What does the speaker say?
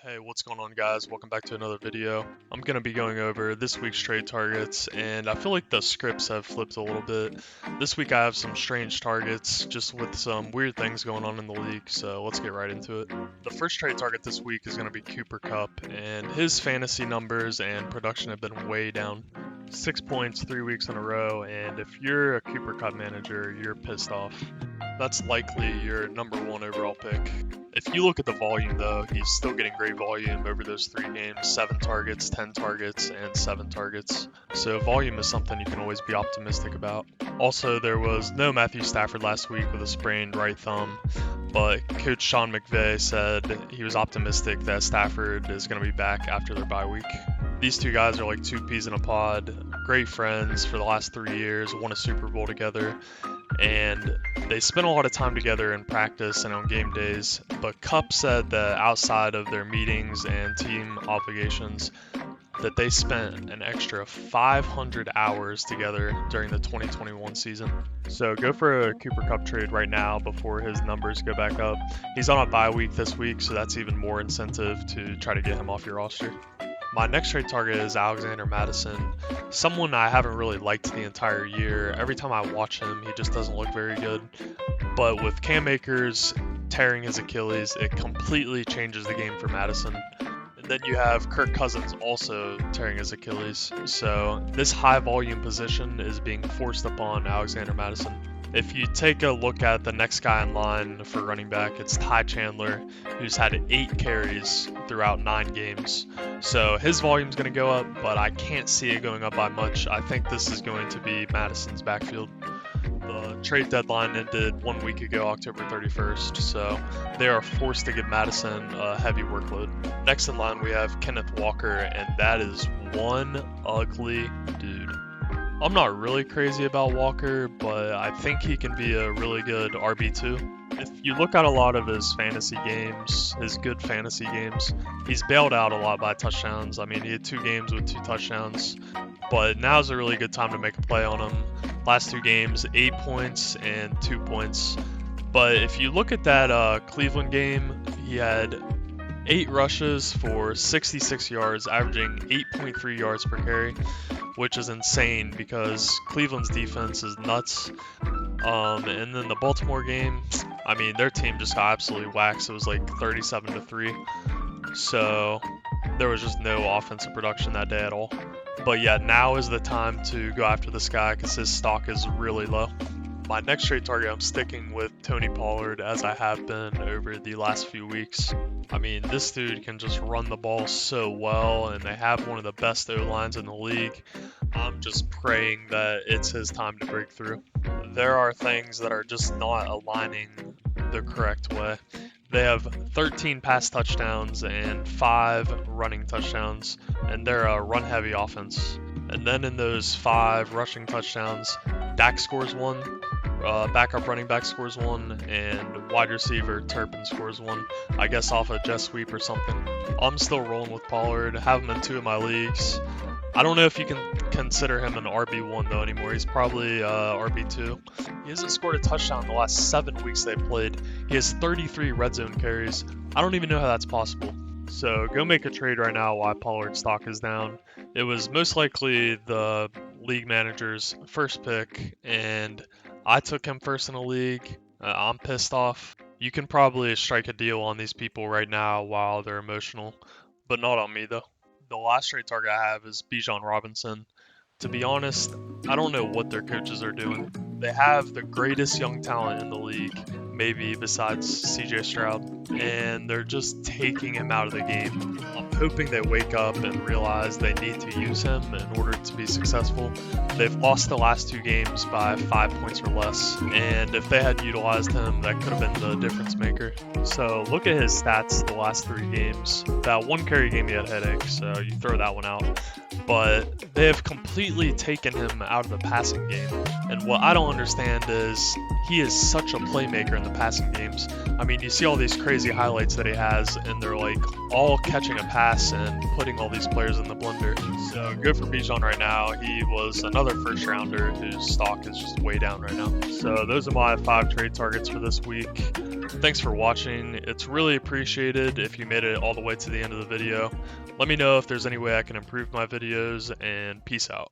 Hey, what's going on, guys? Welcome back to another video. I'm going to be going over this week's trade targets, and I feel like the scripts have flipped a little bit. This week I have some strange targets, just with some weird things going on in the league, so let's get right into it. The first trade target this week is going to be Cooper Kupp, and his fantasy numbers and production have been way down. 6 points 3 weeks in a row, and if you're a Cooper Kupp manager, you're pissed off. That's likely your number one overall pick. If you look at the volume, though, he's still getting great volume over those 3 games: 7 targets, 10 targets, and 7 targets. So volume is something you can always be optimistic about. Also, there was no Matthew Stafford last week with a sprained right thumb, but Coach Sean McVay said he was optimistic that Stafford is going to be back after their bye week. These two guys are like two peas in a pod, great friends for the last 3 years, won a Super Bowl together, and they spent a lot of time together in practice and on game days. But Kupp said that outside of their meetings and team obligations, that they spent an extra 500 hours together during the 2021 season. So go for a Cooper Kupp trade right now before his numbers go back up. He's on a bye week this week, so that's even more incentive to try to get him off your roster. My next trade target is Alexander Mattison, someone I haven't really liked the entire year. Every time I watch him, he just doesn't look very good. But with Cam Akers tearing his Achilles, it completely changes the game for Mattison. And then you have Kirk Cousins also tearing his Achilles. So this high volume position is being forced upon Alexander Mattison. If you take a look at the next guy in line for running back, it's Ty Chandler, who's had 8 carries throughout 9 games. So his volume's going to go up, but I can't see it going up by much. I think this is going to be Madison's backfield. The trade deadline ended 1 week ago, October 31st, so they are forced to give Madison a heavy workload. Next in line, we have Kenneth Walker, and that is one ugly dude. I'm not really crazy about Walker, but I think he can be a really good RB2. If you look at a lot of his fantasy games, his good fantasy games, he's bailed out a lot by touchdowns. I mean, he had 2 games with 2 touchdowns, but now's a really good time to make a play on him. Last 2 games, 8 points and 2 points. But if you look at that Cleveland game, he had 8 rushes for 66 yards, averaging 8.3 yards per carry, which is insane because Cleveland's defense is nuts. And then the Baltimore game, I mean, their team just got absolutely waxed. It was like 37-3. So there was just no offensive production that day at all. But yeah, now is the time to go after this guy because his stock is really low. My next trade target, I'm sticking with Tony Pollard as I have been over the last few weeks. I mean, this dude can just run the ball so well, and they have one of the best O-lines in the league. I'm just praying that it's his time to break through. There are things that are just not aligning the correct way. They have 13 pass touchdowns and 5 running touchdowns, and they're a run-heavy offense. And then in those 5 rushing touchdowns, Dak scores 1, backup running back scores 1, and wide receiver Turpin scores 1, I guess off a jet sweep or something. I'm still rolling with Pollard, have him in 2 of my leagues. I don't know if you can consider him an RB1 though anymore. He's probably RB2. He hasn't scored a touchdown in the last 7 weeks they played. He has 33 red zone carries. I don't even know how that's possible. So go make a trade right now while Pollard's stock is down. It was most likely the league manager's first pick, and I took him first in the league. I'm pissed off. You can probably strike a deal on these people right now while they're emotional, but not on me though. The last trade target I have is Bijan Robinson. To be honest, I don't know what their coaches are doing. They have the greatest young talent in the league, maybe besides CJ Stroud, and they're just taking him out of the game. I'm hoping they wake up and realize they need to use him in order to be successful. They've lost the last 2 games by 5 points or less, and if they had utilized him, that could have been the difference maker. So look at his stats the last 3 games. That 1 carry game he had a headache, so you throw that one out. But they have completely taken him out of the passing game. And what I don't don't understand is he is such a playmaker in the passing games. I mean, you see all these crazy highlights that he has, and they're like all catching a pass and putting all these players in the blender. So good for Bijan right now. He was another first rounder whose stock is just way down right now. So those are my 5 trade targets for this week. Thanks for watching. It's really appreciated if you made it all the way to the end of the video. Let me know if there's any way I can improve my videos, and peace out.